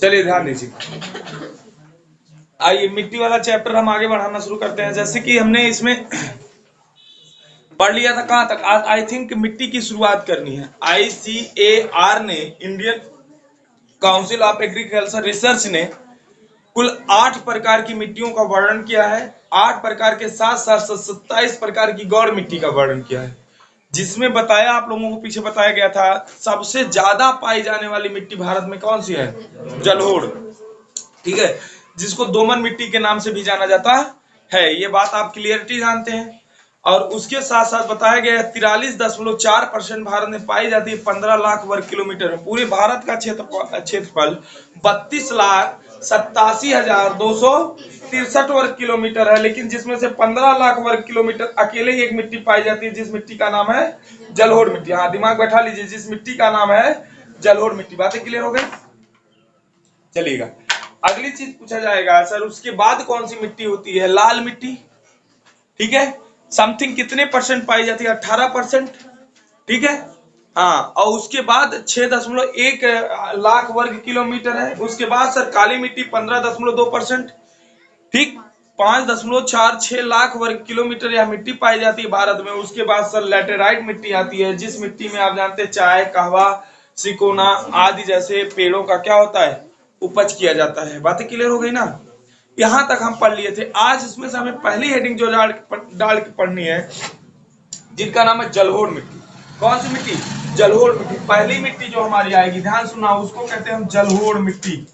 चलिए ध्यान दीजिए, आइए मिट्टी वाला चैप्टर हम आगे बढ़ाना शुरू करते हैं। जैसे कि हमने इसमें पढ़ लिया था कहां तक, आज आई थिंक मिट्टी की शुरुआत करनी है। ICAR ने, Indian council of agriculture research ने कुल 8 प्रकार की मिट्टियों का वर्णन किया है। 8 प्रकार के साथ साथ 27 प्रकार की गौड़ मिट्टी का वर्णन किया है, जिसमें बताया आप लोगों को पीछे बताया गया था सबसे ज्यादा पाई जाने वाली मिट्टी भारत में कौन सी है, जलोढ़, ठीक है, जिसको दोमन मिट्टी के नाम से भी जाना जाता है। ये बात आप क्लियरिटी जानते हैं। और उसके साथ साथ बताया गया है 43.4% भारत में पाई जाती है 15 लाख वर्ग किलोमीटर में। पूरे भारत का क्षेत्रफल 32,87,263 वर्ग किलोमीटर है, लेकिन जिसमें से 15 लाख वर्ग किलोमीटर अकेले ही एक मिट्टी पाई जाती है, जिस मिट्टी का नाम है जलोढ़ मिट्टी। हाँ, दिमाग बैठा लीजिए, जिस मिट्टी का नाम है जलोढ़ मिट्टी। बातें क्लियर हो गई? चलिएगा, अगली चीज पूछा जाएगा सर उसके बाद कौन सी मिट्टी होती है, लाल मिट्टी, ठीक है, समथिंग कितने परसेंट पाई जाती है, 18%, ठीक है। हाँ, और उसके बाद 6.1 लाख वर्ग किलोमीटर है। उसके बाद सर काली मिट्टी 15.2%, ठीक, 5.46 लाख वर्ग किलोमीटर यह मिट्टी पाई जाती है भारत में। उसके बाद सर लैटेराइट मिट्टी आती है, जिस मिट्टी में आप जानते हैं चाय, कहवा, सिकोना आदि जैसे पेड़ों का क्या होता है, उपज किया जाता है। बातें क्लियर हो गई ना? यहां तक हम पढ़ लिए थे। आज इसमें से हमें पहली हेडिंग जो डाल के पढ़नी है, जिनका नाम है जलोढ़ मिट्टी। कौन सी मिट्टी? जलोढ़ मिट्टी। पहली मिट्टी जो हमारी आएगी, ध्यान सुना, उसको कहते हैं हम जलोढ़ मिट्टी।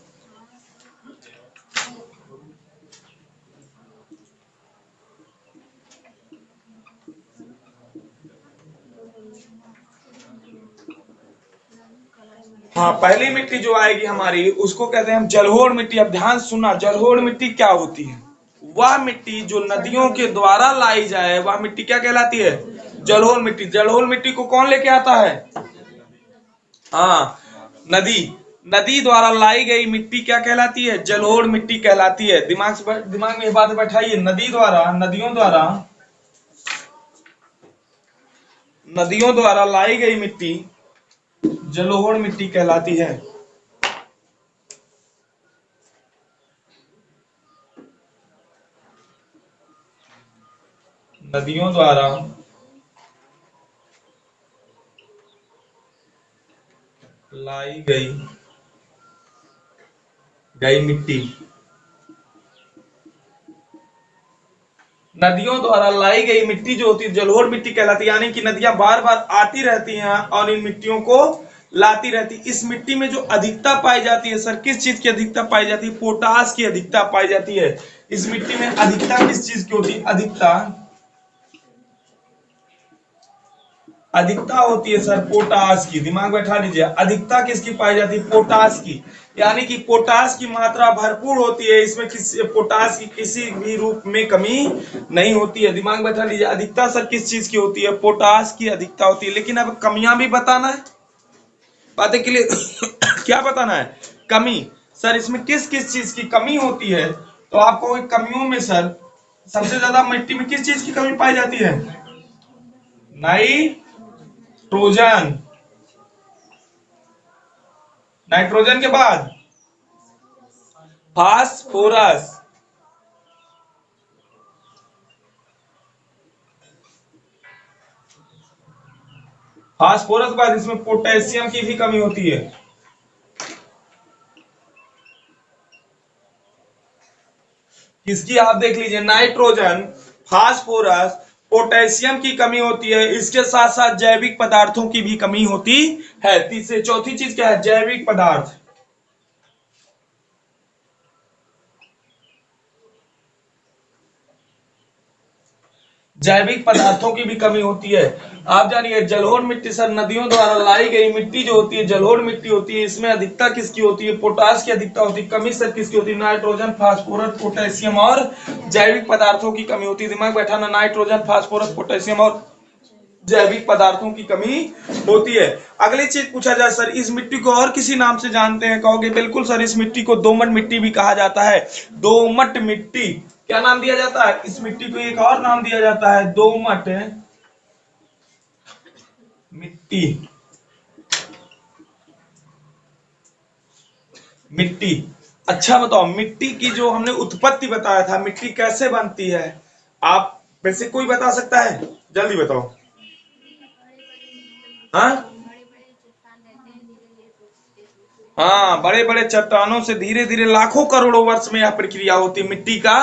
हाँ, पहली मिट्टी जो आएगी हमारी उसको कहते हैं हम जलोढ़ मिट्टी। अब ध्यान सुनना, जलोढ़ मिट्टी क्या होती है? वह मिट्टी जो नदियों के द्वारा लाई जाए वह मिट्टी क्या कहलाती है? जलोढ़ मिट्टी। जलोढ़ मिट्टी को कौन लेके आता है? हाँ, नदी। नदी द्वारा लाई गई मिट्टी क्या कहलाती है? जलोढ़ मिट्टी कहलाती है। दिमाग में ये बात बैठाइए, नदियों द्वारा लाई गई मिट्टी जलोढ़ मिट्टी कहलाती है। नदियों द्वारा लाई गई मिट्टी, नदियों द्वारा लाई गई मिट्टी जो होती है जलोढ़ मिट्टी कहलाती है। यानी कि नदियां बार बार आती रहती हैं और इन मिट्टियों को लाती रहती। इस मिट्टी में जो अधिकता पाई जाती है सर, किस चीज की अधिकता पाई जाती है? पोटास की अधिकता पाई जाती है। इस मिट्टी में अधिकता किस चीज की होती है? अधिकता होती है सर पोटास की। दिमाग बैठा लीजिए, अधिकता किसकी पाई जाती है? पोटास की। यानी कि पोटास की मात्रा भरपूर होती है, इसमें पोटास की किसी भी रूप में कमी नहीं होती है। दिमाग बैठा लीजिए, अधिकता सर किस चीज की होती है? पोटास की अधिकता होती है। लेकिन अब कमियां भी बताना है, बातें के लिए क्या बताना है? कमी। सर इसमें किस किस चीज की कमी होती है? तो आपको कमियों में सर सबसे ज्यादा मिट्टी में किस चीज की कमी पाई जाती है? नाइट्रोजन। नाइट्रोजन के बाद फास्फोरस। फास्फोरस के बाद इसमें पोटेशियम की भी कमी होती है। किसकी? आप देख लीजिए, नाइट्रोजन, फास्फोरस, पोटेशियम की कमी होती है। इसके साथ साथ जैविक पदार्थों की भी कमी होती है। तीसरे चौथी चीज क्या है? जैविक पदार्थ। जैविक पदार्थों की भी कमी होती है। आप जानिए, जलोढ़ मिट्टी सर नदियों द्वारा लाई गई मिट्टी जो होती है जलोढ़ मिट्टी होती है। इसमें अधिकता किसकी होती है? पोटास की अधिकता होती है। कमी सर किसकी होती है? नाइट्रोजन, फास्फोरस, पोटेशियम और जैविक पदार्थों की कमी होती है। दिमाग बैठाना, नाइट्रोजन, फास्फोरस, पोटेशियम और जैविक पदार्थों की कमी होती है। अगली चीज पूछा जाए सर, इस मिट्टी को और किसी नाम से जानते हैं? कहोगे बिल्कुल सर, इस मिट्टी को दोमट मिट्टी भी कहा जाता है। दोमट मिट्टी क्या नाम दिया जाता है? इस मिट्टी को एक और नाम दिया जाता है, दोमट मिट्टी। मिट्टी। अच्छा बताओ, मिट्टी की जो हमने उत्पत्ति बताया था, मिट्टी कैसे बनती है, आप में से कोई बता सकता है? जल्दी बताओ। हाँ हाँ, बड़े बड़े चट्टानों से धीरे धीरे लाखों करोड़ों वर्ष में यह प्रक्रिया होती है मिट्टी का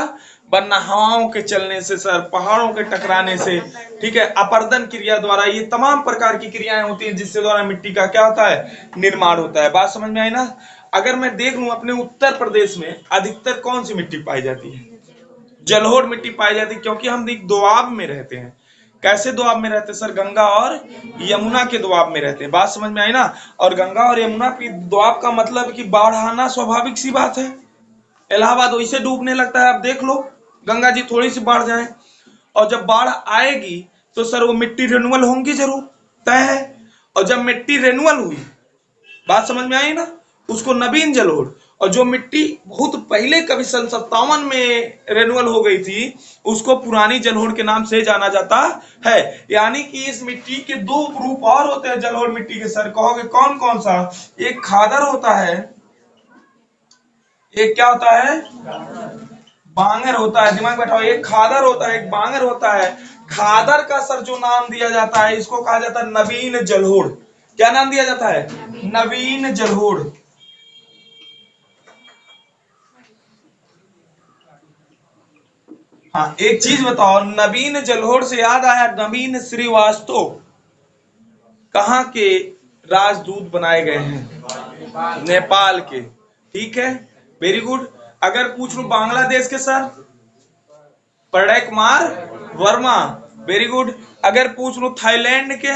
बनना, हवाओं के चलने से सर, पहाड़ों के टकराने से, ठीक है, अपरदन क्रिया द्वारा, ये तमाम प्रकार की क्रियाएं होती हैं जिससे द्वारा मिट्टी का क्या होता है, निर्माण होता है। बात समझ में आई ना? अगर मैं देख लूं अपने उत्तर प्रदेश में अधिकतर कौन सी मिट्टी पाई जाती है? जलोढ़ मिट्टी पाई जाती है, क्योंकि हम एक दोआब में रहते हैं। कैसे दोआब में रहते हैं सर? गंगा और यमुना के दोआब में रहते हैं। बात समझ में आई ना? और गंगा और यमुना की दोआब का मतलब कि बाढ़ आना स्वाभाविक सी बात है। इलाहाबाद वैसे डूबने लगता है, आप देख लो, गंगा जी थोड़ी सी बढ़ जाए, और जब बाढ़ आएगी तो सर वो मिट्टी रेनुअल होंगी जरूर, तय है। और जब मिट्टी रेनुअल हुई, बात समझ में आई ना, उसको नवीन जलोढ़, और जो मिट्टी बहुत पहले कभी सन 57 में रेनुअल हो गई थी, उसको पुरानी जलोढ़ के नाम से जाना जाता है। यानी कि इस मिट्टी के दो रूप और होते हैं जलोढ़ मिट्टी के सर, कहोगे कौन कौन सा? एक खादर होता है, एक क्या होता है? बांगर होता है। दिमाग बैठाओ, एक खादर होता है, एक बांगर होता है। खादर का सर जो नाम दिया जाता है, इसको कहा जाता है नवीन जलोढ़। क्या नाम दिया जाता है? नवीन जलोढ़। हाँ, एक चीज बताओ, नवीन जलोढ़ से याद आया, नवीन श्रीवास्तव कहाँ के राजदूत बनाए गए हैं? नेपाल के। ठीक है, वेरी गुड। अगर पूछ लू बांग्लादेश के sir? Pranay Kumar Verma, very good. अगर पूछ लू थाईलैंड के?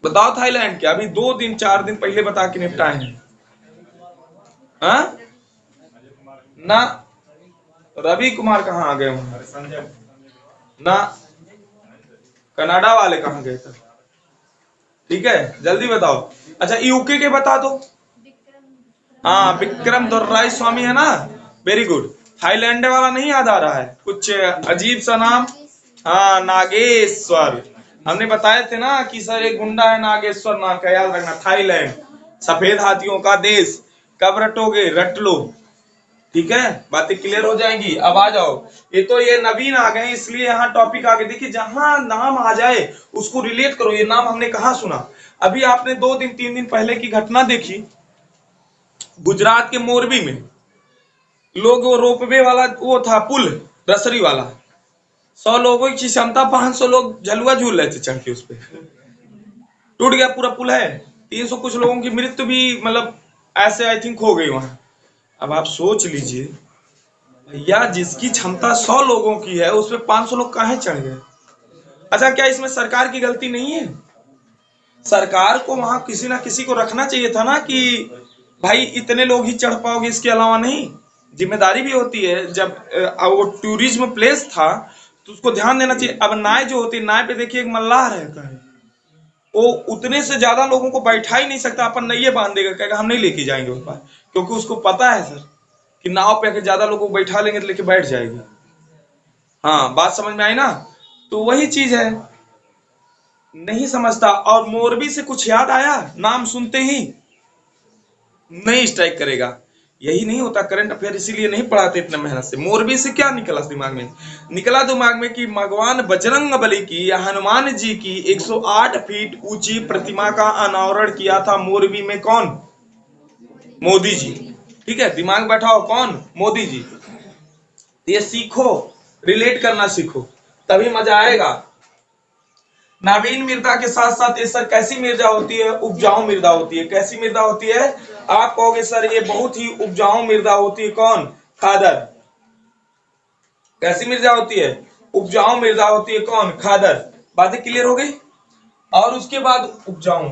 बताओ थाईलैंड के, अभी 2 दिन 4 दिन पहले बता के निपटाए हैं। हाँ ना, रवि कुमार कहाँ आ गए वहां ना, कनाडा वाले कहाँ गए थे? ठीक है, जल्दी बताओ। अच्छा, यूके के बता दो। हाँ, विक्रम दोर्राई स्वामी है ना, वेरी गुड। थाईलैंड वाला नहीं याद आ रहा है? कुछ अजीब सा नाम। हाँ, नागेश्वर। हमने बताए थे ना कि सर एक गुंडा है नागेश्वर नाम का, याद रखना। थाईलैंड, सफेद हाथियों का देश। कब रटोगे? रट लो। ठीक है, बातें क्लियर हो जाएंगी। अब आ जाओ, ये तो ये नवीन आ गए इसलिए यहाँ टॉपिक आगे। देखिए, जहां नाम आ जाए उसको रिलेट करो। ये नाम हमने कहा सुना? अभी आपने 2 दिन 3 दिन पहले की घटना देखी, गुजरात के मोरबी में लोग वो रोपवे वाला वो था पुल, रसरी वाला, 100 लोगों की क्षमता, 500 लोग झलुआ झूल रहे थे चढ़ के, उस पे टूट गया पूरा पुल है। 300 कुछ लोगों की मृत्यु भी, मतलब ऐसे आई थिंक हो गई वहां। अब आप सोच लीजिए भैया, जिसकी क्षमता 100 लोगों की है उसमें 500 लोग काहे चढ़ गए? अच्छा, क्या इसमें सरकार की गलती नहीं है? सरकार को वहां किसी ना किसी को रखना चाहिए था ना, कि भाई इतने लोग ही चढ़ पाओगे, इसके अलावा नहीं। जिम्मेदारी भी होती है। जब वो टूरिज्म प्लेस था तो उसको ध्यान देना चाहिए। अब नाव जो होती है, नाव पे देखिए एक मल्लाह रहता है, वो उतने से ज्यादा लोगों को बैठा ही नहीं सकता। अपन नइये बांध देगा, कहेगा हम नहीं लेके जाएंगे उस पार, क्योंकि उसको पता है सर कि नाव पे अगर ज्यादा लोगों को बैठा लेंगे तो लेके बैठ जाएगी। हाँ, बात समझ में आई ना? तो वही चीज है, नहीं समझता। और मोरबी से कुछ याद आया? नाम सुनते ही नहीं स्ट्राइक करेगा। यही नहीं होता करंट अफेयर, इसीलिए नहीं पढ़ाते इतना मेहनत से। मोरबी से क्या निकला दिमाग में? निकला दिमाग में कि भगवान बजरंग बली की या हनुमान जी की 108 फीट ऊंची प्रतिमा का अनावरण किया था मोरबी में। कौन? मोदी जी। ठीक है, दिमाग बैठाओ, कौन? मोदी जी। ये सीखो, रिलेट करना सीखो, तभी मजा आएगा। नवीन मृदा के साथ साथ ये सर कैसी मृदा होती है? उपजाऊ मृदा होती है। कैसी मृदा होती है? आप कहोगे सर ये बहुत ही उपजाऊ मृदा होती है। कौन? खादर। कैसी मृदा होती है? उपजाऊ मृदा होती है। कौन? खादर। बातें क्लियर हो गई? और उसके बाद उपजाऊ,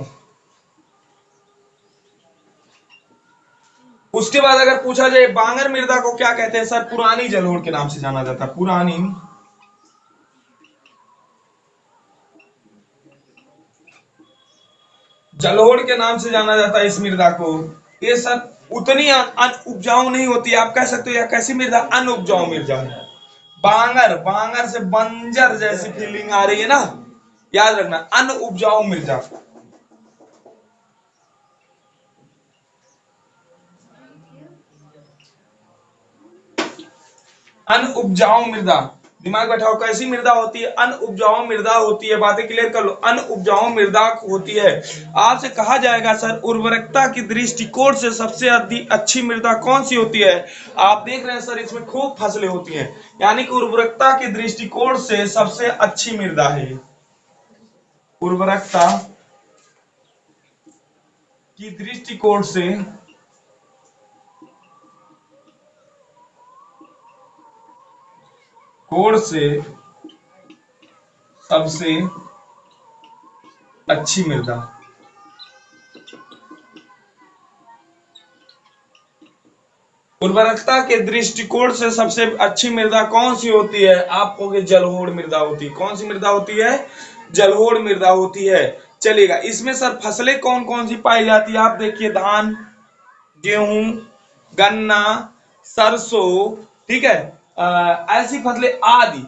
उसके बाद अगर पूछा जाए बांगर मृदा को क्या कहते हैं सर? पुरानी जलोढ़ के नाम से जाना जाता है। पुरानी जलोढ़ के नाम से जाना जाता है इस मृदा को। ये सर उतनी उपजाऊ नहीं होती, आप कह सकते हो या कैसी मृदा? अनउपजाऊ मृदा। बांगर, बांगर से बंजर जैसी फीलिंग आ रही है ना, याद रखना, अनउपजाऊ मृदा। अनउपजाऊ मृदा, दिमाग बैठाओ, कैसी मृदा होती है? अनउपजाऊ मृदा होती है। बातें क्लियर कर लो, अनउपजाऊ मृदा होती है। आपसे कहा जाएगा सर उर्वरकता की दृष्टिकोण से सबसे अधिक अच्छी मृदा कौन सी होती है? आप देख रहे हैं सर इसमें खूब फसलें होती हैं, यानी कि उर्वरकता के दृष्टिकोण से सबसे अच्छी मृदा है। उर्वरकता की दृष्टिकोण से सबसे अच्छी मृदा। उर्वरकता के दृष्टिकोण से सबसे अच्छी मृदा कौन सी होती है? आप कहोगे जलोढ़ मृदा होती है। कौन सी मृदा होती है? जलोढ़ मृदा होती है। चलेगा, इसमें सर फसलें कौन कौन सी पाई जाती है? आप देखिए, धान, गेहूं, गन्ना, सरसों, ठीक है, ऐसी फसलें आदि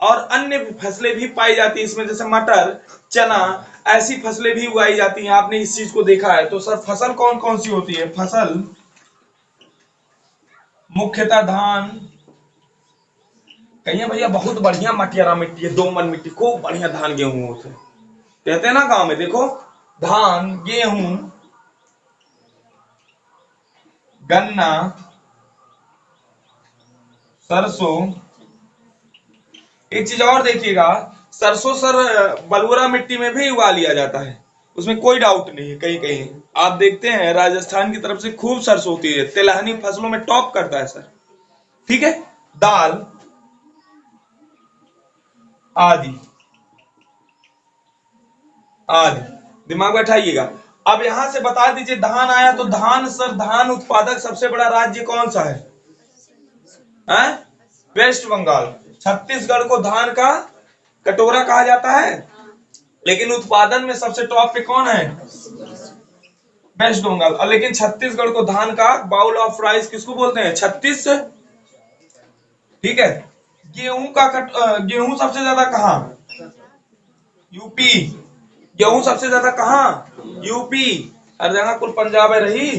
और अन्य फसलें भी पाई जाती है इसमें, जैसे मटर, चना, ऐसी फसलें भी उगाई जाती हैं। आपने इस चीज को देखा है। तो सर फसल कौन कौन सी होती है? फसल मुख्यतः धान। कहिए भैया बहुत बढ़िया मटियारा मिट्टी है, दोमन मिट्टी, खूब बढ़िया धान गेहूं होते हैं, कहते हैं ना गांव में। देखो, धान, गेहूं, गन्ना, सरसों। एक चीज और देखिएगा, सरसों सर बलुरा मिट्टी में भी उगा लिया जाता है, उसमें कोई डाउट नहीं है। कहीं कहीं आप देखते हैं राजस्थान की तरफ से खूब सरसों होती है, तिलहनी फसलों में टॉप करता है सर, ठीक है। दाल आदि आदि, दिमाग बैठाइएगा। अब यहां से बता दीजिए, धान आया तो धान सर, धान उत्पादक सबसे बड़ा राज्य कौन सा है? वेस्ट बंगाल। छत्तीसगढ़ को धान का कटोरा कहा जाता है, लेकिन उत्पादन में सबसे टॉप पे कौन है? वेस्ट बंगाल। और लेकिन छत्तीसगढ़ को धान का बाउल ऑफ राइस किसको बोलते हैं? छत्तीस, ठीक है। गेहूं का गेहूं सबसे ज्यादा कहां? यूपी। गेहूं सबसे ज्यादा कहां? यूपी। हर जगह कुल पंजाब है रही।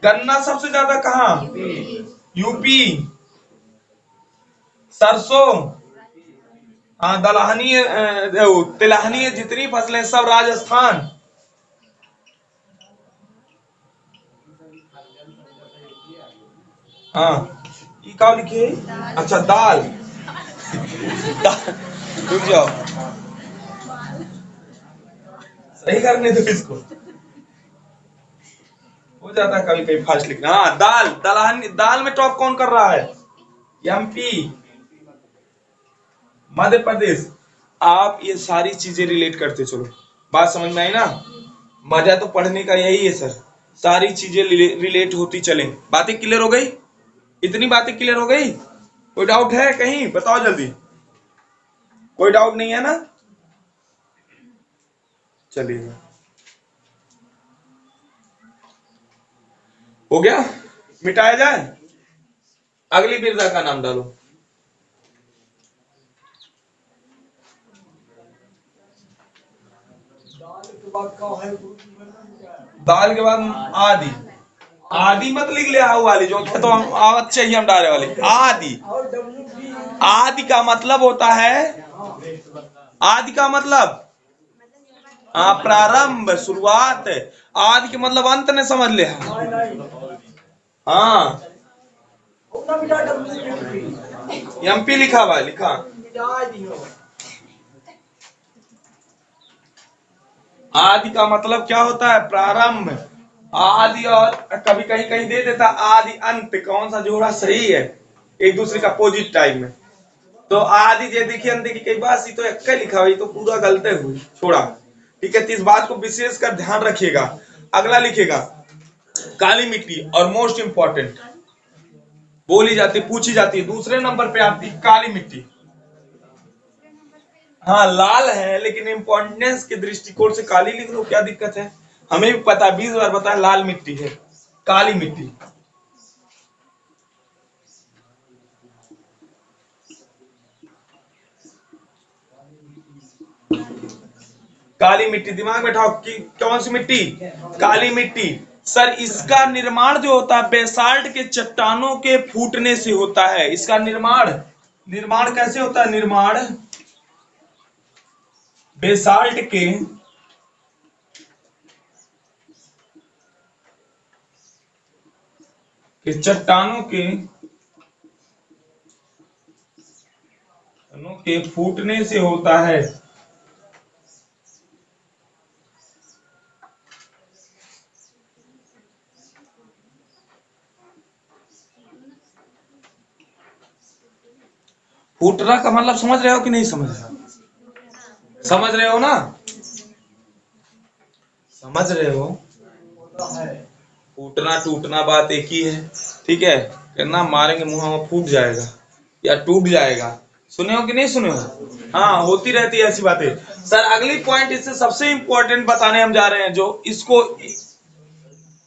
गन्ना सबसे ज्यादा कहां? यूपी। सरसों, हाँ, दलहनी, तिलहनी, जितनी फसलें सब राजस्थान। हाँ, ये क्या लिखिए? अच्छा, दाल। रुक जाओ, सही करने दो इसको, हो जाता है कभी कभी फास्ट लिखना। हाँ, दाल, दलहनी, दाल में टॉप कौन कर रहा है? एमपी, मध्य प्रदेश। आप ये सारी चीजें रिलेट करते चलो, बात समझ में आई ना? मजा तो पढ़ने का यही है सर, सारी चीजें रिलेट होती चले। बातें क्लियर हो गई? इतनी बातें क्लियर हो गई? कोई डाउट है कहीं? बताओ जल्दी, कोई डाउट नहीं है ना? चलिए, हो गया, मिटाया जाए। अगली बिरदा का नाम डालो। दाल के बाद आदि। आदि मत लिख ले, आओ वाली जो तो हम आवत चाहिए, हम डाले वाली आदि। आदि का मतलब होता है, आदि का मतलब प्रारंभ, शुरुआत। आदि के मतलब अंत ने समझ ले। हाँ, एमपी लिखा हुआ है, लिखा। आदि का मतलब क्या होता है? प्रारंभ। आदि, और कभी कहीं कहीं दे देता आदि अंत, कौन सा जोड़ा सही है? एक दूसरे का अपोजिट टाइम में। तो आदि जे देखिए अंत की कई बात सी तो एक लिखा हुई, तो पूरा गलते हुई, छोड़ा, ठीक है। तो इस बात को विशेष कर ध्यान रखिएगा। अगला लिखेगा काली मिट्टी, और मोस्ट इंपॉर्टेंट बोली जाती, पूछी जाती है, दूसरे नंबर पे आती काली मिट्टी। हाँ, लाल है, लेकिन इंपॉर्टेंस के दृष्टिकोण से काली लिख लो, क्या दिक्कत है? हमें भी पता, 20 बार पता है लाल मिट्टी है, काली मिट्टी। काली मिट्टी, दिमाग में बैठाओ कि कौन सी मिट्टी, काली मिट्टी। सर इसका निर्माण जो होता है बेसाल्ट के चट्टानों के फूटने से होता है। इसका निर्माण निर्माण कैसे होता है, निर्माण बेसाल्ट के चट्टानों के फूटने से होता है। फूटना का मतलब समझ रहे हो कि नहीं समझ रहे हो, समझ रहे हो ना, समझ रहे हो। फूटना टूटना बात एक ही है, ठीक है। कहना मारेंगे मुंह में फूट जाएगा या टूट जाएगा, सुने हो कि नहीं सुने हो। हाँ होती रहती है ऐसी बातें। सर अगली पॉइंट इससे सबसे इंपॉर्टेंट बताने हम जा रहे हैं, जो इसको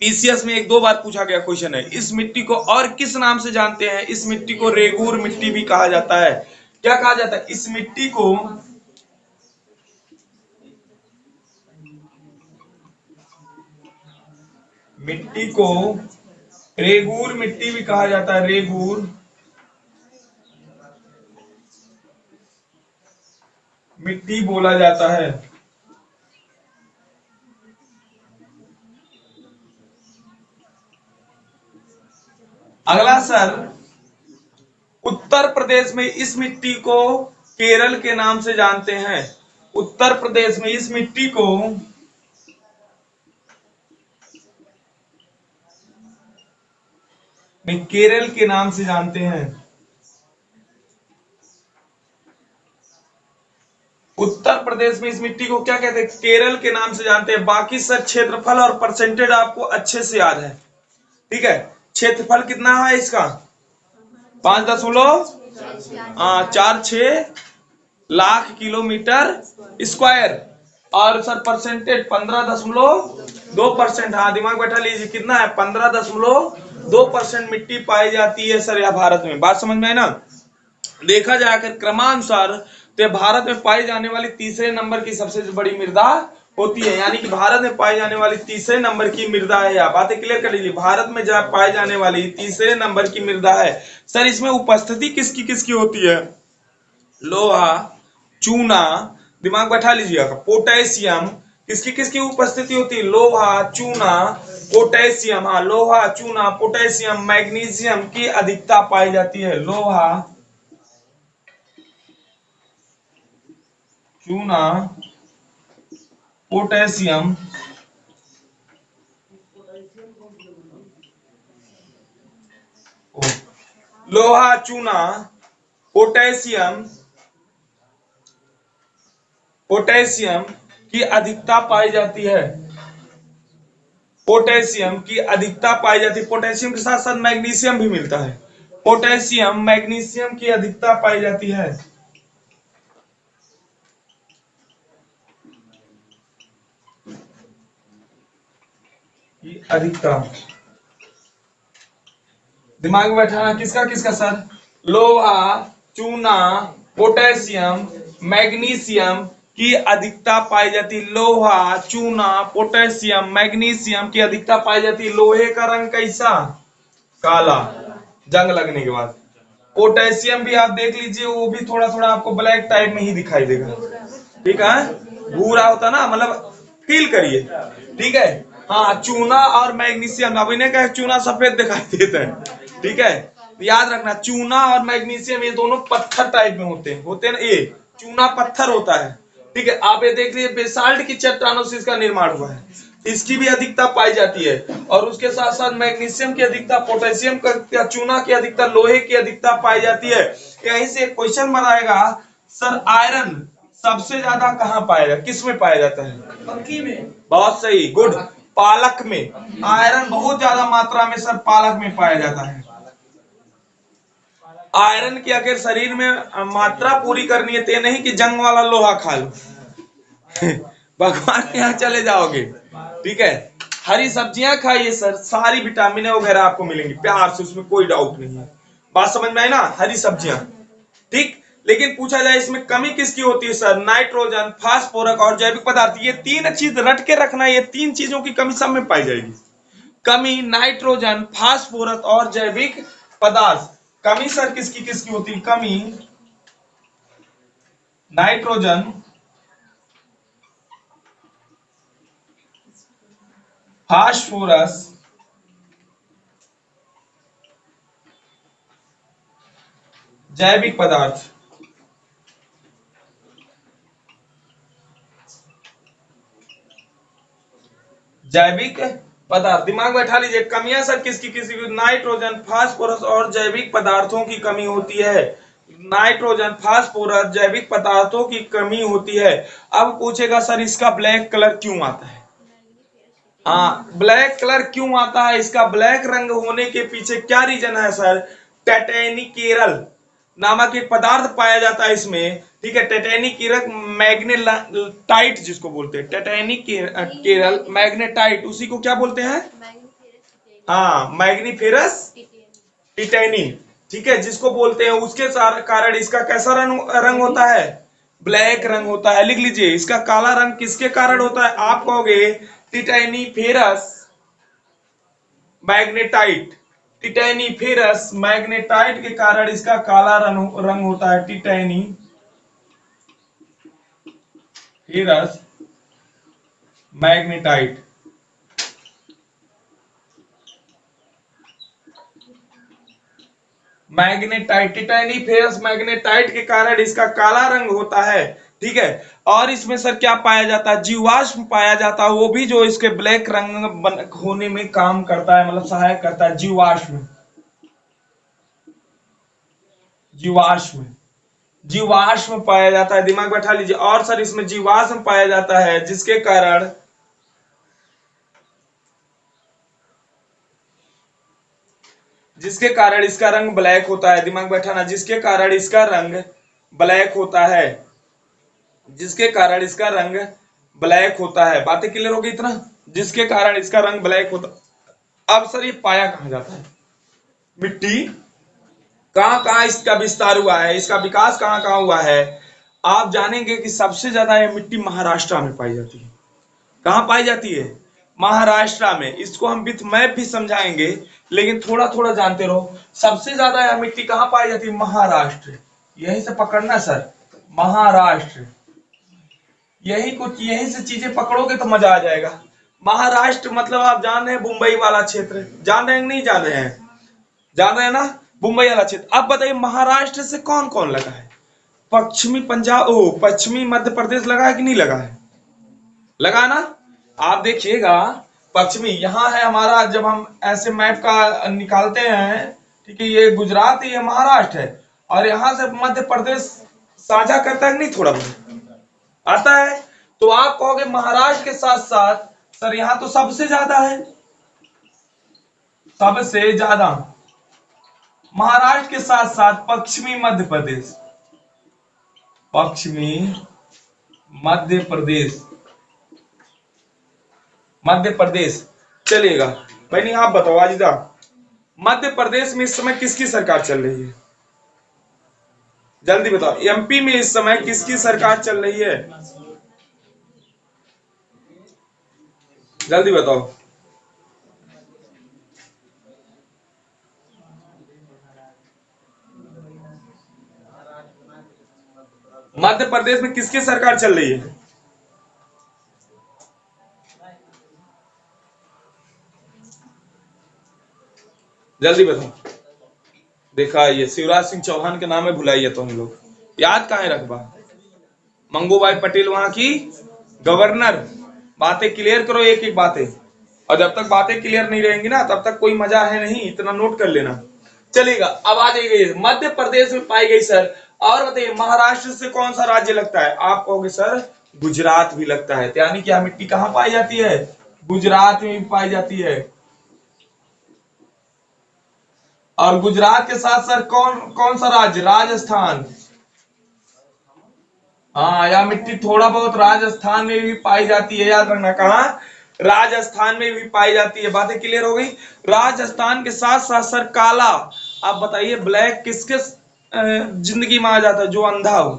पीसीएस में 1-2 बार पूछा गया क्वेश्चन है। इस मिट्टी को और किस नाम से जानते हैं, इस मिट्टी को रेगूर मिट्टी भी कहा जाता है। क्या कहा जाता है, इस मिट्टी को रेगूर मिट्टी भी कहा जाता है, रेगूर मिट्टी बोला जाता है। अगला सर, उत्तर प्रदेश में इस मिट्टी को केरल के नाम से जानते हैं। उत्तर प्रदेश में इस मिट्टी को केरल के नाम से जानते हैं। उत्तर प्रदेश में इस मिट्टी को क्या कहते हैं, केरल के नाम से जानते हैं। बाकी सर क्षेत्रफल और परसेंटेज आपको अच्छे से याद है, ठीक है। क्षेत्रफल कितना है इसका, 5.46 लाख किलोमीटर स्क्वायर, और सर परसेंटेज 15.2%। हाँ दिमाग बैठा लीजिए, कितना है, 15.2% मिट्टी पाई जाती है सर यहाँ भारत में। बात समझ में है ना। देखा जाकर क्रमानुसार तो भारत में पाई जाने वाली तीसरे नंबर की सबसे बड़ी मृदा होती है, यानी कि भारत में पाई जाने वाली तीसरे नंबर की मृदा है। आप बातें क्लियर कर लीजिए, भारत में जहाँ पाई जाने वाली तीसरे नंबर की मृदा है। सर इसमें उपस्थिति किसकी किसकी होती है, लोहा, चूना, दिमाग बैठा लीजिएगा, पोटेशियम, किसकी किसकी उपस्थिति होती है, लोहा, चूना, पोटेशियम। हाँ लोहा, चूना, पोटेशियम, मैग्नीशियम की अधिकता पाई जाती है। लोहा, चूना, पोटेशियम, लोहा, चूना, पोटेशियम की अधिकता पाई जाती है। पोटेशियम की अधिकता पाई जाती है। पोटेशियम के साथ साथ मैग्नीशियम भी मिलता है। पोटेशियम, मैग्नीशियम की अधिकता पाई जाती है। अधिकता दिमाग में बैठाना, किसका किसका सर, लोहा, चूना, पोटेशियम, मैग्नीशियम की अधिकता पाई जाती। लोहा, चूना, पोटेशियम, मैग्नीशियम की अधिकता पाई जाती। लोहे का रंग कैसा, काला, जंग लगने के बाद। पोटेशियम भी आप देख लीजिए, वो भी थोड़ा थोड़ा आपको ब्लैक टाइप में ही दिखाई देगा, ठीक है, भूरा होता ना, मतलब फील करिए, ठीक है। हाँ चूना और मैग्नीशियम, अब इन्हें कहे चूना सफेद दिखाई देता है, ठीक है। याद रखना चूना और मैग्नीशियम ये दोनों पत्थर टाइप में होते हैं ना, ये चूना पत्थर होता है, ठीक है। आप ये देख लीजिए बेसाल्ट की चट्टानों से इसका निर्माण हुआ है, इसकी भी अधिकता पाई जाती है। और उसके साथ साथ मैग्नीशियम की अधिकता, पोटेशियम का, चूना की अधिकता, लोहे की अधिकता पाई जाती है। यहीं से क्वेश्चन बनाएगा, सर आयरन सबसे ज्यादा कहाँ पाया जाता है, किस में पाया जाता है, मक्खी में। बहुत सही, गुड, पालक में। आयरन बहुत ज्यादा मात्रा में सर पालक में पाया जाता है। आयरन की अगर शरीर में मात्रा पूरी करनी है तो नहीं कि जंग वाला लोहा खा लो भगवान के यहाँ चले जाओगे, ठीक है। हरी सब्जियां खाइए सर, सारी विटामिन वगैरह आपको मिलेंगी प्यार से, उसमें कोई डाउट नहीं है। बात समझ में आई ना, हरी सब्जियां, ठीक। लेकिन पूछा जाए इसमें कमी किसकी होती है सर, नाइट्रोजन, फास्फोरस और जैविक पदार्थ, ये तीन चीज रट के रखना, ये तीन चीजों की कमी सब में पाई जाएगी। कमी नाइट्रोजन, फास्फोरस और जैविक पदार्थ। कमी सर किसकी किसकी होती है, कमी नाइट्रोजन, फास्फोरस, जैविक पदार्थ। जैविक पदार्थ दिमाग में बैठा लीजिए। कमियां सर किसकी किसकी, नाइट्रोजन, फास्फोरस और जैविक पदार्थों की कमी होती है। नाइट्रोजन, फास्फोरस, जैविक पदार्थों की कमी होती है। अब पूछेगा सर इसका ब्लैक कलर क्यों आता है। हाँ, ब्लैक कलर क्यों आता है, इसका ब्लैक रंग होने के पीछे क्या रीजन है सर, टाइटेनिकेरल नामक एक पदार्थ पाया जाता है इसमें, ठीक है। टाइटेनिकेरल मैग्नेटाइट जिसको बोलते हैं, टाइटेनिकेरल मैग्नेटाइट, उसी को क्या बोलते हैं, हाँ मैग्नीफेरस टिटैनी, ठीक है, जिसको बोलते हैं। उसके कारण इसका कैसा रंग होता है, ब्लैक रंग होता है। लिख लीजिए, इसका काला रंग किसके कारण होता है, आप कहोगे टिटैनीफेरस मैग्नेटाइट, टिटैनीफेरस मैग्नेटाइट के कारण इसका काला रंग होता है, टिटैनीफेरस मैग्नेटाइट। मैग्नेटाइट, टिटैनीफेरस मैग्नेटाइट के कारण इसका काला रंग होता है, ठीक है। और इसमें सर क्या पाया जाता है, जीवाश्म पाया जाता है, वो भी जो इसके ब्लैक रंग होने में काम करता है, मतलब सहायक करता है। जीवाश्म, जीवाश्म, जीवाश्म पाया जाता है, दिमाग बैठा लीजिए। और सर इसमें जीवाश्म पाया जाता है जिसके कारण इसका रंग ब्लैक होता है, दिमाग बैठाना, जिसके कारण इसका रंग ब्लैक होता है, जिसके कारण इसका रंग ब्लैक होता है। बातें क्लियर होगी इतना, जिसके कारण इसका रंग ब्लैक होता। अब सर ये पाया कहां जाता है, मिट्टी कहां कहां इसका विस्तार हुआ है, इसका विकास कहां कहां हुआ है। आप जानेंगे कि सबसे ज्यादा ये मिट्टी महाराष्ट्र में पाई जाती है। कहां पाई जाती है, महाराष्ट्र में। इसको हम विथ मैप भी समझाएंगे, लेकिन थोड़ा थोड़ा जानते रहो। सबसे ज्यादा यह मिट्टी कहां पाई जाती है, महाराष्ट्र। यहीं से पकड़ना सर, महाराष्ट्र। यहीं से चीजें पकड़ोगे तो मजा आ जाएगा। महाराष्ट्र मतलब आप जान रहे हैं मुंबई वाला क्षेत्र, जान रहे हैं नहीं जान रहे हैं, जान रहे हैं ना, मुंबई वाला क्षेत्र। अब बताइए महाराष्ट्र से कौन कौन लगा है, पश्चिमी पंजाब, पश्चिमी मध्य प्रदेश लगा है कि नहीं लगा है, लगा ना। आप देखिएगा पश्चिमी यहाँ है हमारा, जब हम ऐसे मैप का निकालते हैं, ठीक है, ये गुजरात है, ये महाराष्ट्र है, और यहाँ से मध्य प्रदेश साझा करता है कि नहीं, थोड़ा बहुत आता है। तो आप कहोगे महाराष्ट्र के साथ साथ सर यहाँ तो सबसे ज्यादा है, सबसे ज्यादा महाराष्ट्र के साथ साथ पश्चिमी मध्य प्रदेश, पश्चिमी मध्य प्रदेश, मध्य प्रदेश चलेगा। भाई आप बताओ आजिदा, मध्य प्रदेश में इस समय किसकी सरकार चल रही है, जल्दी बताओ। एमपी में इस समय किसकी सरकार चल रही है, जल्दी बताओ। मध्य प्रदेश में किसकी सरकार चल रही है, जल्दी बताओ। देखा, ये शिवराज सिंह चौहान के नाम है, भुलाइए तो हम लोग याद कहाँ है रखबा, मंगूभाई पटेल वहां की गवर्नर। बातें क्लियर करो, एक एक बातें, और जब तक बातें क्लियर नहीं रहेंगी ना तब तक कोई मजा है नहीं, इतना नोट कर लेना। चलेगा, अब आ जाइए मध्य प्रदेश में पाई गई सर। और बताइए महाराष्ट्र से कौन सा राज्य लगता है, आप कहोगे सर गुजरात भी लगता है, यानी कि मिट्टी कहां पाई जाती है, गुजरात में भी पाई जाती है। और गुजरात के साथ सर कौन कौन सा राज्य, राजस्थान। हाँ, यह मिट्टी थोड़ा बहुत राजस्थान में भी पाई जाती है, याद रखना, कहा राजस्थान में भी पाई जाती है। बातें क्लियर हो गई। राजस्थान के साथ साथ सर काला, आप बताइए ब्लैक किसके जिंदगी में आ जाता है, जो अंधा हो,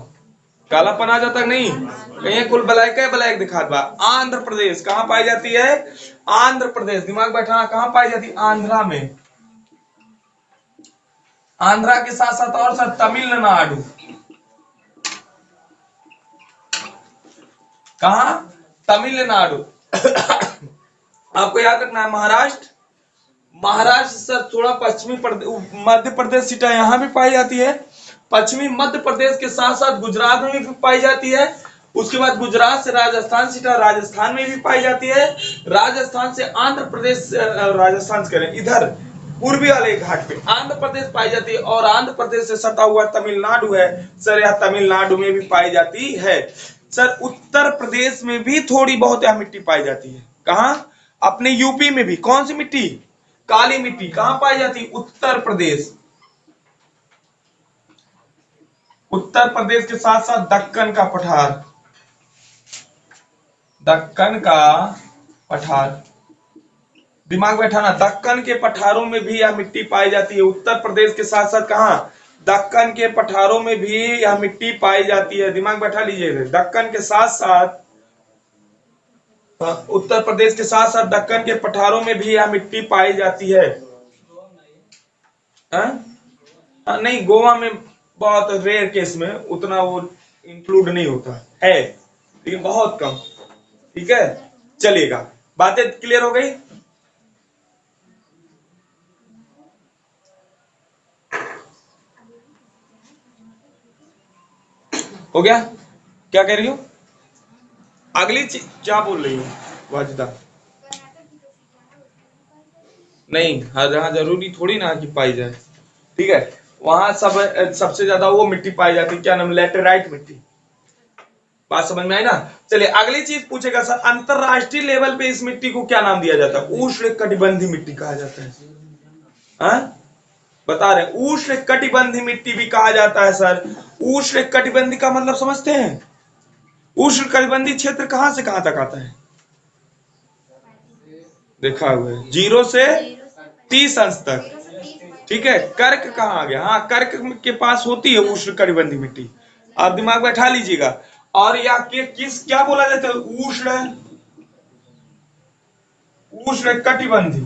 कालापन आ जाता है नहीं, कहीं कुल ब्लैक है, ब्लैक दिखा बा। आंध्र प्रदेश कहाँ पाई जाती है? आंध्र प्रदेश, दिमाग बैठाना, कहाँ पाई जाती है? आंध्रा में। आंध्रा के साथ साथ और सर तमिलनाडु, कहा? तमिलनाडु। आपको याद रखना है महाराष्ट्र, महाराष्ट्र सर थोड़ा पश्चिमी प्रदेश, मध्य प्रदेश सीटा यहाँ भी पाई जाती है। पश्चिमी मध्य प्रदेश के साथ साथ गुजरात में भी पाई जाती है। उसके बाद गुजरात से राजस्थान सीटा राजस्थान में भी पाई जाती है। राजस्थान से आंध्र प्रदेश, राजस्थान से करें इधर पूर्वी वाले घाट पे आंध्र प्रदेश पाई जाती है, और आंध्र प्रदेश से सटा हुआ तमिलनाडु है सर, यह तमिलनाडु में भी पाई जाती है। सर उत्तर प्रदेश में भी थोड़ी बहुत यह मिट्टी पाई जाती है। कहां? अपने यूपी में भी। कौन सी मिट्टी? काली मिट्टी। कहां पाई जाती? उत्तर प्रदेश। उत्तर प्रदेश के साथ साथ दक्कन का पठार, दक्कन का पठार, दिमाग बैठाना, दक्कन के पठारों में भी यह मिट्टी पाई जाती है। उत्तर प्रदेश के साथ साथ कहां? दक्कन के पठारों में भी यह मिट्टी पाई जाती है। दिमाग बैठा लीजिए, दक्कन के साथ साथ, उत्तर प्रदेश के साथ साथ दक्कन के पठारों में भी यह मिट्टी पाई जाती है। नहीं, गोवा में बहुत रेयर केस में उतना वो इंक्लूड नहीं होता है, लेकिन बहुत कम। ठीक है, चलिएगा, बातें क्लियर हो गई? हो गया? क्या कह रही हो? अगली चीज क्या बोल रही हो वाजिदा? नहीं, हर जगह जरूरी थोड़ी ना कि पाई जाए। ठीक है, वहां सबसे ज्यादा वो मिट्टी पाई जाती है, क्या नाम? लैटेराइट मिट्टी। बात समझ में आई ना? चलिए अगली चीज पूछेगा सर, अंतरराष्ट्रीय लेवल पे इस मिट्टी को क्या नाम दिया जाता है? उष्ण कटिबंधीय मिट्टी कहा जाता है। हाँ? बता रहे, उष्ण कटिबंधीय मिट्टी भी कहा जाता है सर। उष्ण कटिबंधीय का मतलब समझते हैं? उष्ण कटिबंधीय क्षेत्र कहां से कहां तक आता है? देखा हुआ है, 0 से 30 अंश तक। ठीक है, कर्क कहाँ आ गया? हाँ, कर्क के पास होती है उष्ण कटिबंधीय मिट्टी, आप दिमाग बैठा लीजिएगा। और या किस क्या बोला जाता है? उष्ण कटिबंधीय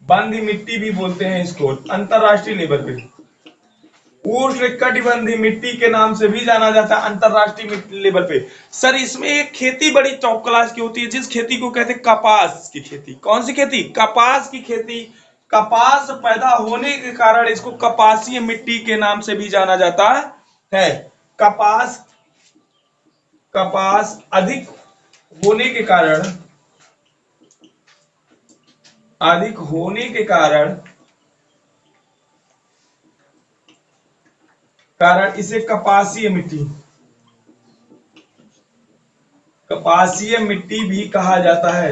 बंधी मिट्टी भी बोलते हैं इसको अंतरराष्ट्रीय लेवल पे। उष्ण कटिबंधीय मिट्टी के नाम से भी जाना जाता है अंतरराष्ट्रीय लेवल पे। सर इसमें एक खेती बड़ी टॉप क्लास की होती है, जिस खेती को कहते हैं कपास की खेती। कौन सी खेती? कपास की खेती। कपास पैदा होने के कारण इसको कपासीय मिट्टी के नाम से भी जाना जाता है। कपास कपास अधिक होने के कारण, अधिक होने के कारण इसे कपासीय मिट्टी, कपासीय मिट्टी भी कहा जाता है।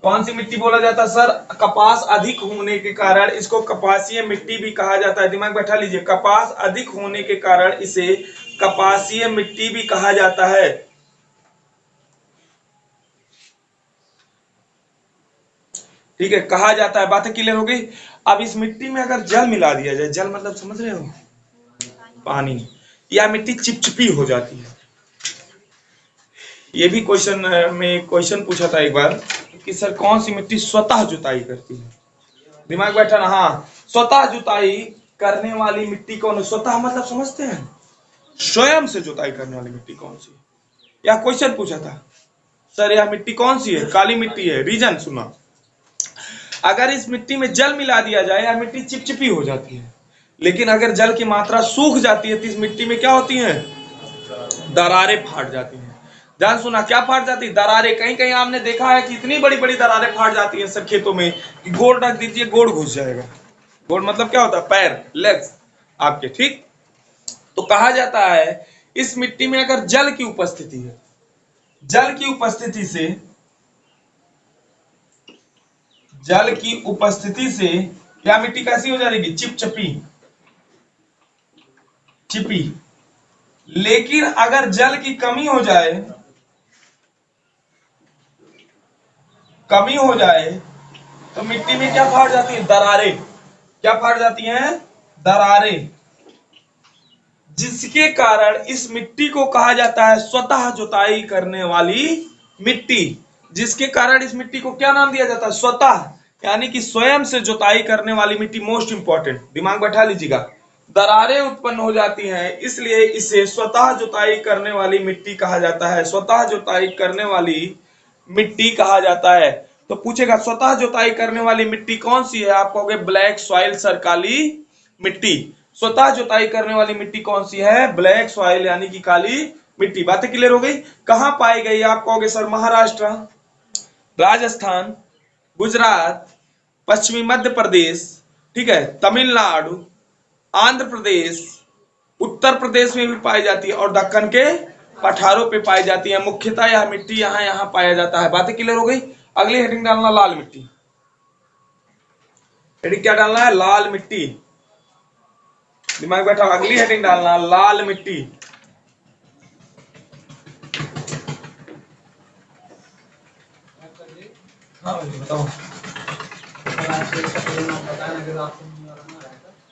कौन सी मिट्टी बोला जाता है सर? कपास अधिक होने के कारण इसको कपासीय मिट्टी भी कहा जाता है। दिमाग बैठा लीजिए, कपास अधिक होने के कारण इसे कपासीय मिट्टी भी कहा जाता है। ठीक है, कहा जाता है। बातें क्लियर हो गई? अब इस मिट्टी में अगर जल मिला दिया जाए, जल मतलब समझ रहे हो? पानी, या मिट्टी चिपचिपी हो जाती है। ये भी क्वेश्चन में क्वेश्चन पूछा था एक बार कि सर कौन सी मिट्टी स्वतः जुताई करती है? दिमाग बैठा ना? हाँ, स्वतः जुताई करने वाली मिट्टी कौन? स्वतः मतलब समझते हैं? स्वयं से जुताई करने वाली मिट्टी कौन सी? या क्वेश्चन पूछा था सर यह मिट्टी कौन सी है? काली मिट्टी है। रीजन सुना, अगर इस मिट्टी में जल मिला दिया जाए यह मिट्टी चिपचिपी हो जाती है, लेकिन अगर जल की मात्रा सूख जाती है तो इस मिट्टी में क्या होती है? दरारें फाट जाती हैं। ध्यान सुना, क्या फाट जाती है? दरारें। कहीं कहीं आपने देखा है कि इतनी बड़ी बड़ी दरारें फाट जाती है सर खेतों में कि गोड़ रख दीजिए गोड़ घुस जाएगा। गोड़ मतलब क्या होता है? पैर, लेग्स आपके। ठीक, तो कहा जाता है इस मिट्टी में अगर जल की उपस्थिति है, जल की उपस्थिति से, जल की उपस्थिति से क्या मिट्टी कैसी हो जाएगी? चिपचिपी, चिपी। लेकिन अगर जल की कमी हो जाए, कमी हो जाए तो मिट्टी में क्या फाट जाती है? दरारें। क्या फाट जाती हैं? दरारें, जिसके कारण इस मिट्टी को कहा जाता है स्वतः जुताई करने वाली मिट्टी। जिसके कारण इस मिट्टी को क्या नाम दिया जाता है? स्वतः, यानी कि स्वयं से जुताई करने वाली मिट्टी। मोस्ट इंपॉर्टेंट, दिमाग बैठा लीजिएगा। दरारें उत्पन्न हो जाती हैं, इसलिए इसे स्वतः जुताई करने वाली मिट्टी कहा जाता है। स्वतः जुताई करने वाली मिट्टी कहा जाता है। तो पूछेगा स्वतः जुताई करने वाली मिट्टी कौन सी है? आप कहोगे ब्लैक सॉइल, सर काली मिट्टी। स्वतः जुताई करने वाली मिट्टी कौन सी है? ब्लैक सॉइल, यानी कि काली मिट्टी। बातें क्लियर हो गई? कहां पाई गई? आप कहोगे सर महाराष्ट्र, राजस्थान, गुजरात, पश्चिमी मध्य प्रदेश, ठीक है, तमिलनाडु, आंध्र प्रदेश, उत्तर प्रदेश में भी पाई जाती है और दक्कन के पठारों पे पाई जाती है। मुख्यतः यह मिट्टी यहाँ यहाँ पाया जाता है। बातें क्लियर हो गई? अगली हेडिंग डालना लाल मिट्टी। हेडिंग क्या डालना है? लाल मिट्टी। दिमाग बैठा। अगली हेडिंग डालना लाल मिट्टी। हाँ बताओ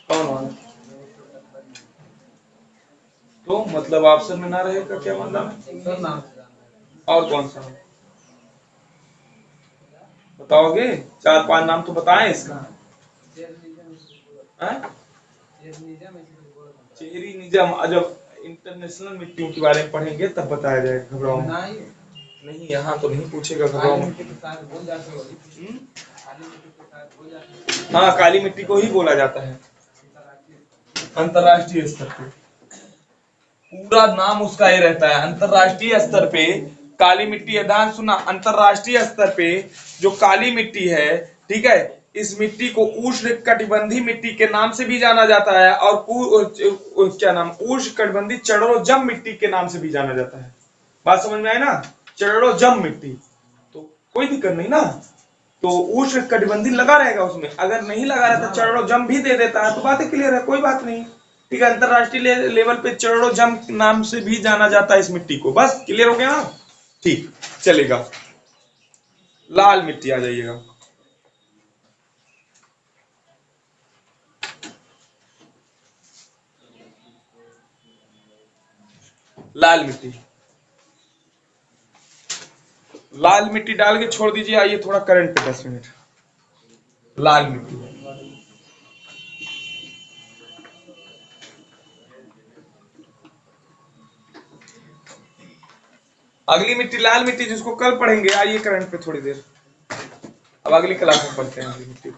कौन? तो मतलब ऑप्शन में ना रहेगा क्या मतलब? और कौन सा बताओगे? 4-5 नाम तो बताएं इसका। चेरी निजम, जब इंटरनेशनल मिट्टियों के बारे में पढ़ेंगे तब बताया जाएगा। घबराओ नहीं, यहाँ तो नहीं पूछेगा, घबराओ। हाँ, काली मिट्टी को ही बोला जाता है अंतरराष्ट्रीय स्तर पे। पूरा नाम उसका ही रहता है अंतरराष्ट्रीय स्तर पे। काली मिट्टी है, ध्यान सुना, अंतरराष्ट्रीय स्तर पे जो काली मिट्टी है, ठीक है, इस मिट्टी को उष्णकटिबंधीय मिट्टी के नाम से भी जाना जाता है और क्या नाम, उष्णकटिबंधीय चरणोजम मिट्टी के नाम से भी जाना जाता है। बात समझ में आई ना? चरणोजम मिट्टी, तो कोई दिक्कत नहीं ना। तो उष्णकटिबंधीय लगा रहेगा उसमें, अगर नहीं लगा रहता चरणोजम भी दे देता है तो बातें क्लियर है, कोई बात नहीं। ठीक है, अंतरराष्ट्रीय लेवल पे चरणोजम नाम से भी जाना जाता है इस मिट्टी को। बस क्लियर हो गया? ठीक, चलेगा। लाल मिट्टी आ जाइएगा। लाल मिट्टी, लाल मिट्टी डाल के छोड़ दीजिए। आइए थोड़ा करंट पे 10 मिनट। लाल मिट्टी, अगली मिट्टी लाल मिट्टी जिसको कल पढ़ेंगे। आइए करंट पे थोड़ी देर, अब अगली क्लास में पढ़ते हैं अगली मिट्टी।